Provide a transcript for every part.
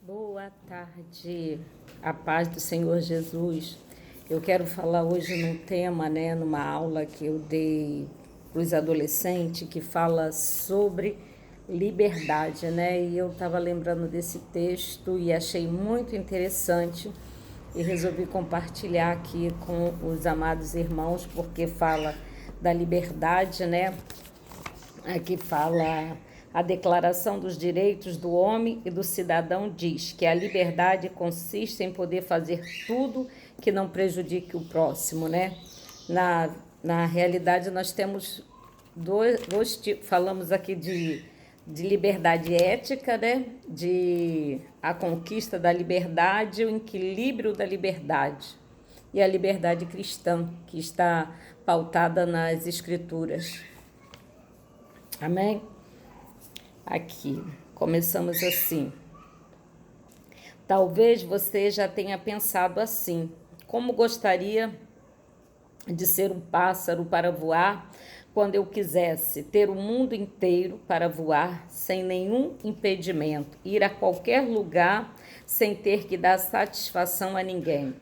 Boa tarde, a paz do Senhor Jesus. Eu quero falar hoje num tema, numa aula que eu dei para os adolescentes, que fala sobre liberdade, E eu estava lembrando desse texto e achei muito interessante e resolvi compartilhar aqui com os amados irmãos, porque fala da liberdade, Aqui fala a Declaração dos Direitos do Homem e do Cidadão diz que a liberdade consiste em poder fazer tudo que não prejudique o próximo, Na realidade, nós temos dois tipos, falamos aqui de liberdade ética, De a conquista da liberdade, o equilíbrio da liberdade e a liberdade cristã, que está pautada nas Escrituras. Amém? Aqui, começamos assim. Talvez você já tenha pensado assim: como gostaria de ser um pássaro para voar quando eu quisesse ter o mundo inteiro para voar sem nenhum impedimento, ir a qualquer lugar sem ter que dar satisfação a ninguém.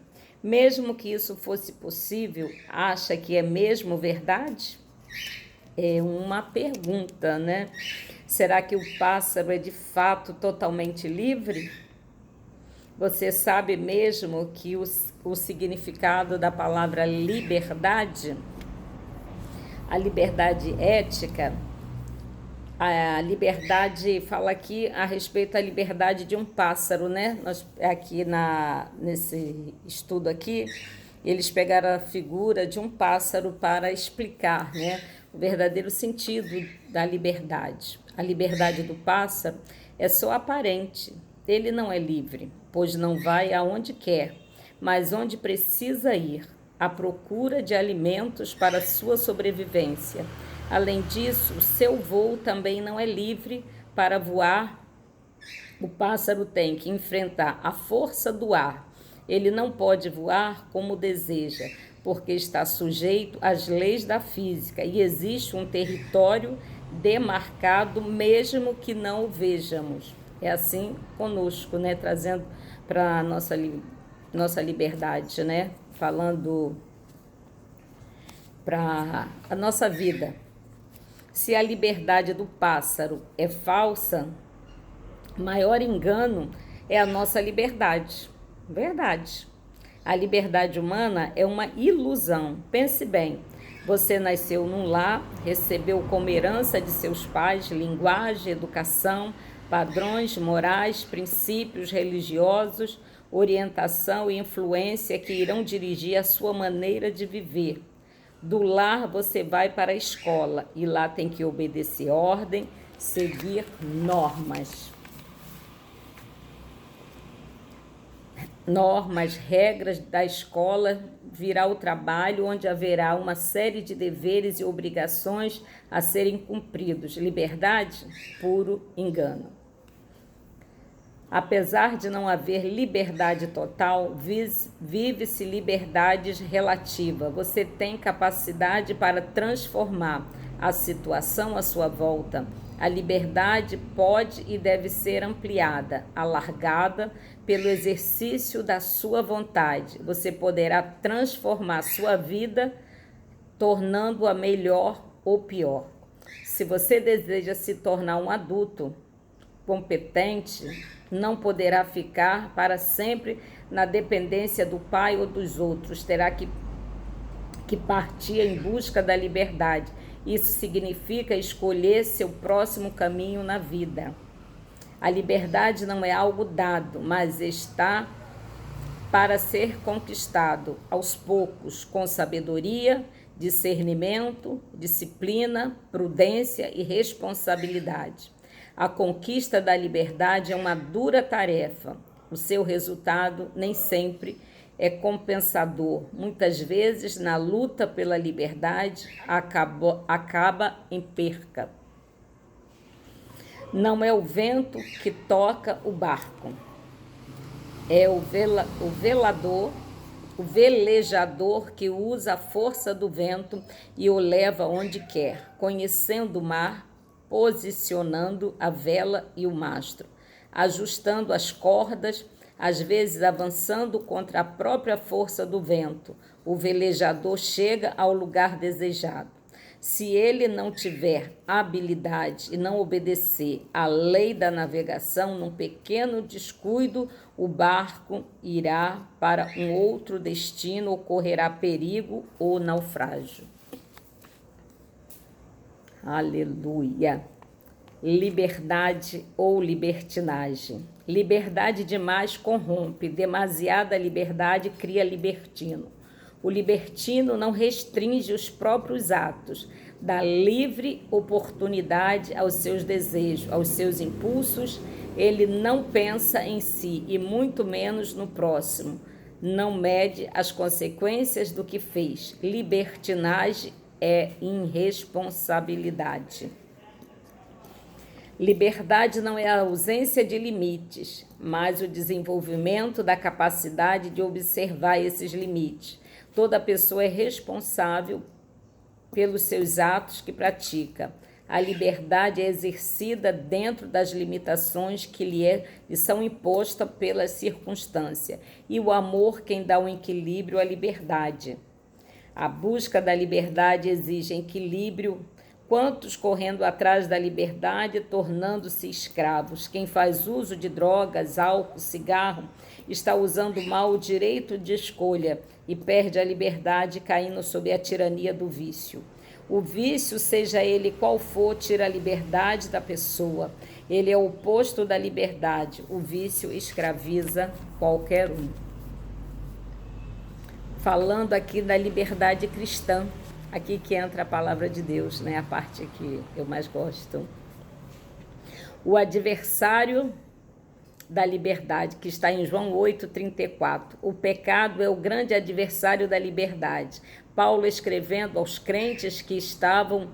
Mesmo que isso fosse possível, acha que é mesmo verdade? É uma pergunta, Será que o pássaro é de fato totalmente livre? Você sabe mesmo que o significado da palavra liberdade, a liberdade ética, a liberdade, fala aqui a respeito da liberdade de um pássaro, Nós, aqui nesse estudo aqui, eles pegaram a figura de um pássaro para explicar, o verdadeiro sentido da liberdade. A liberdade do pássaro é só aparente. Ele não é livre, pois não vai aonde quer, mas onde precisa ir, à procura de alimentos para sua sobrevivência. Além disso, o seu voo também não é livre. Para voar, o pássaro tem que enfrentar a força do ar. Ele não pode voar como deseja, porque está sujeito às leis da física e existe um território demarcado, mesmo que não o vejamos. É assim conosco, trazendo para a nossa liberdade, falando para a nossa vida. Se a liberdade do pássaro é falsa, maior engano é a nossa liberdade. Verdade. A liberdade humana é uma ilusão. Pense bem, você nasceu num lar, recebeu como herança de seus pais linguagem, educação, padrões morais, princípios religiosos, orientação e influência que irão dirigir a sua maneira de viver. Do lar você vai para a escola e lá tem que obedecer ordem, seguir normas. Regras da escola, virá o trabalho, onde haverá uma série de deveres e obrigações a serem cumpridos. Liberdade? Puro engano. Apesar de não haver liberdade total, vive-se liberdade relativa. Você tem capacidade para transformar a situação à sua volta. A liberdade pode e deve ser ampliada, alargada pelo exercício da sua vontade. Você poderá transformar sua vida, tornando-a melhor ou pior. Se você deseja se tornar um adulto competente, não poderá ficar para sempre na dependência do pai ou dos outros. Terá que partir em busca da liberdade. Isso significa escolher seu próximo caminho na vida. A liberdade não é algo dado, mas está para ser conquistado aos poucos, com sabedoria, discernimento, disciplina, prudência e responsabilidade. A conquista da liberdade é uma dura tarefa. O seu resultado nem sempre é compensador. Muitas vezes, na luta pela liberdade, acaba em perca. Não é o vento que toca o barco, é o velejador que usa a força do vento e o leva onde quer, conhecendo o mar, posicionando a vela e o mastro. ajustando as cordas, às vezes avançando contra a própria força do vento. O velejador chega ao lugar desejado. Se ele não tiver habilidade e não obedecer à lei da navegação, num pequeno descuido, o barco irá para um outro destino, ocorrerá perigo ou naufrágio. Aleluia! Liberdade ou libertinagem. Liberdade demais corrompe, demasiada liberdade cria libertino. O libertino não restringe os próprios atos, dá livre oportunidade aos seus desejos, aos seus impulsos. Ele não pensa em si e muito menos no próximo. Não mede as consequências do que fez. Libertinagem é irresponsabilidade. Liberdade não é a ausência de limites, mas o desenvolvimento da capacidade de observar esses limites. Toda pessoa é responsável pelos seus atos que pratica. A liberdade é exercida dentro das limitações que lhe são impostas pela circunstância. E o amor quem dá o equilíbrio à liberdade. A busca da liberdade exige equilíbrio. Quantos correndo atrás da liberdade, tornando-se escravos? Quem faz uso de drogas, álcool, cigarro, está usando mal o direito de escolha e perde a liberdade, caindo sob a tirania do vício. O vício, seja ele qual for, tira a liberdade da pessoa. Ele é o oposto da liberdade. O vício escraviza qualquer um. Falando aqui da liberdade cristã, aqui que entra a palavra de Deus, né? A parte que eu mais gosto. O adversário da liberdade, que está em João 8,34. O pecado é o grande adversário da liberdade. Paulo, escrevendo aos crentes que estavam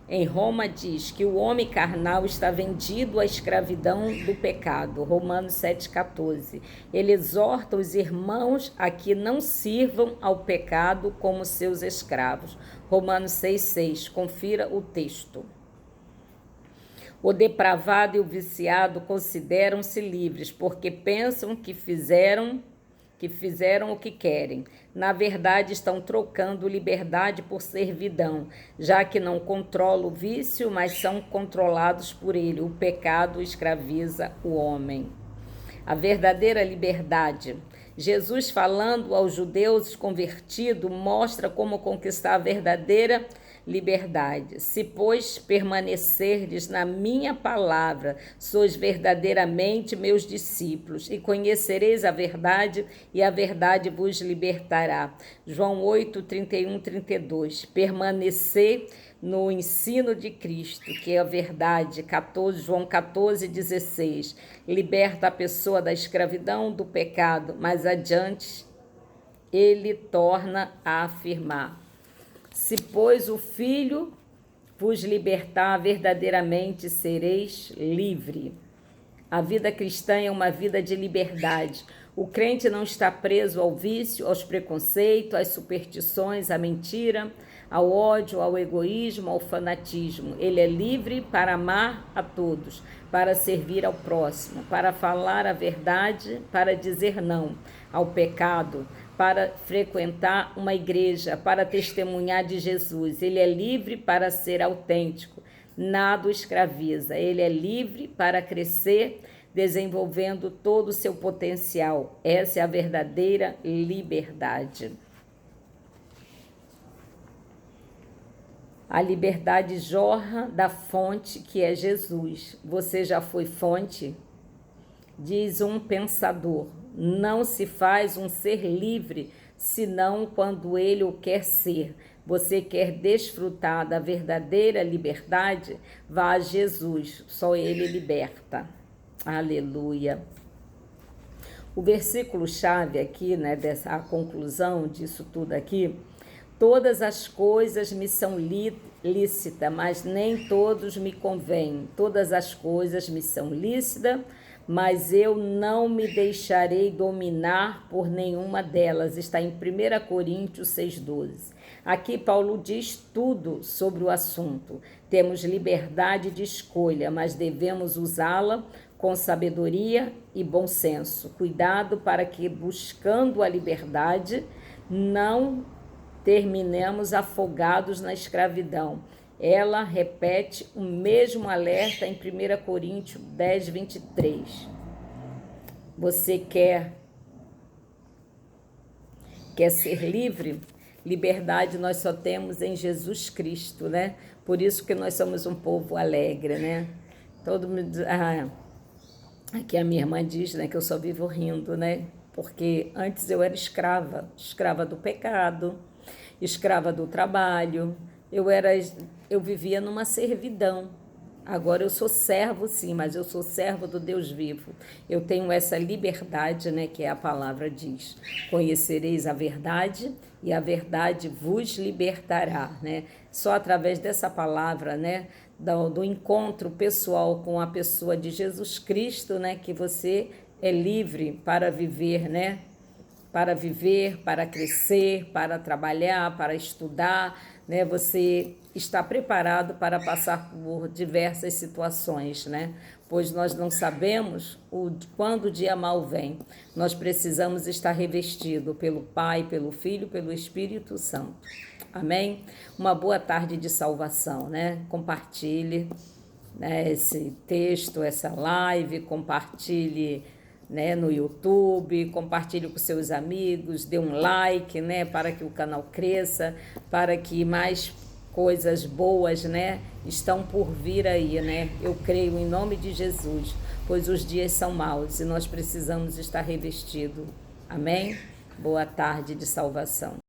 em Roma, diz que o homem carnal está vendido à escravidão do pecado. Romanos 7,14. Ele exorta os irmãos a que não sirvam ao pecado como seus escravos. Romanos 6,6. Confira o texto. O depravado e o viciado consideram-se livres, porque pensam que fizeram o que querem. Na verdade, estão trocando liberdade por servidão, já que não controlam o vício, mas são controlados por ele. O pecado escraviza o homem. A verdadeira liberdade. Jesus, falando aos judeus convertidos, mostra como conquistar a verdadeira liberdade. Se, pois, permanecerdes na minha palavra, sois verdadeiramente meus discípulos, e conhecereis a verdade, e a verdade vos libertará. João 8, 31, 32. Permanecer no ensino de Cristo, que é a verdade. João 14, 16. Liberta a pessoa da escravidão, do pecado, mas adiante ele torna a afirmar: se, pois, o Filho vos libertar, verdadeiramente sereis livre. A vida cristã é uma vida de liberdade. O crente não está preso ao vício, aos preconceitos, às superstições, à mentira, ao ódio, ao egoísmo, ao fanatismo. Ele é livre para amar a todos, para servir ao próximo, para falar a verdade, para dizer não ao pecado, para frequentar uma igreja, para testemunhar de Jesus. Ele é livre para ser autêntico, nada o escraviza. Ele é livre para crescer, desenvolvendo todo o seu potencial. Essa é a verdadeira liberdade. A liberdade jorra da fonte que é Jesus. Você já foi fonte? Diz um pensador: não se faz um ser livre, senão quando ele o quer ser. Você quer desfrutar da verdadeira liberdade? Vá a Jesus, só ele liberta. Aleluia. O versículo-chave aqui, né, a conclusão disso tudo aqui: todas as coisas me são lícitas, mas nem todos me convêm. Todas as coisas me são lícitas, mas eu não me deixarei dominar por nenhuma delas. Está em 1 Coríntios 6,12. Aqui Paulo diz tudo sobre o assunto. Temos liberdade de escolha, mas devemos usá-la com sabedoria e bom senso. Cuidado para que, buscando a liberdade, não terminemos afogados na escravidão. Ela repete o mesmo alerta em 1 Coríntios 10, 23. Você quer ser livre? Liberdade nós só temos em Jesus Cristo, né? Por isso que nós somos um povo alegre, né? Todo mundo... aqui a minha irmã diz, né, que eu só vivo rindo, né? Porque antes eu era escrava do pecado, escrava do trabalho, eu vivia numa servidão. Agora eu sou servo, sim, mas eu sou servo do Deus vivo. Eu tenho essa liberdade, né, que a palavra diz. Conhecereis a verdade e a verdade vos libertará, né? Só através dessa palavra, né, do encontro pessoal com a pessoa de Jesus Cristo, né, que você é livre para viver, né? Para viver, para crescer, para trabalhar, para estudar, né? Você está preparado para passar por diversas situações, né? Pois nós não sabemos quando o dia mal vem. Nós precisamos estar revestido pelo Pai, pelo Filho, pelo Espírito Santo. Amém? Uma boa tarde de salvação, né? Compartilhe, né, esse texto, essa live, compartilhe, né, no YouTube, compartilhe com seus amigos, dê um like, né, para que o canal cresça, para que mais coisas boas, né, estão por vir aí, né? Eu creio em nome de Jesus, pois os dias são maus e nós precisamos estar revestidos. Amém? Boa tarde de salvação.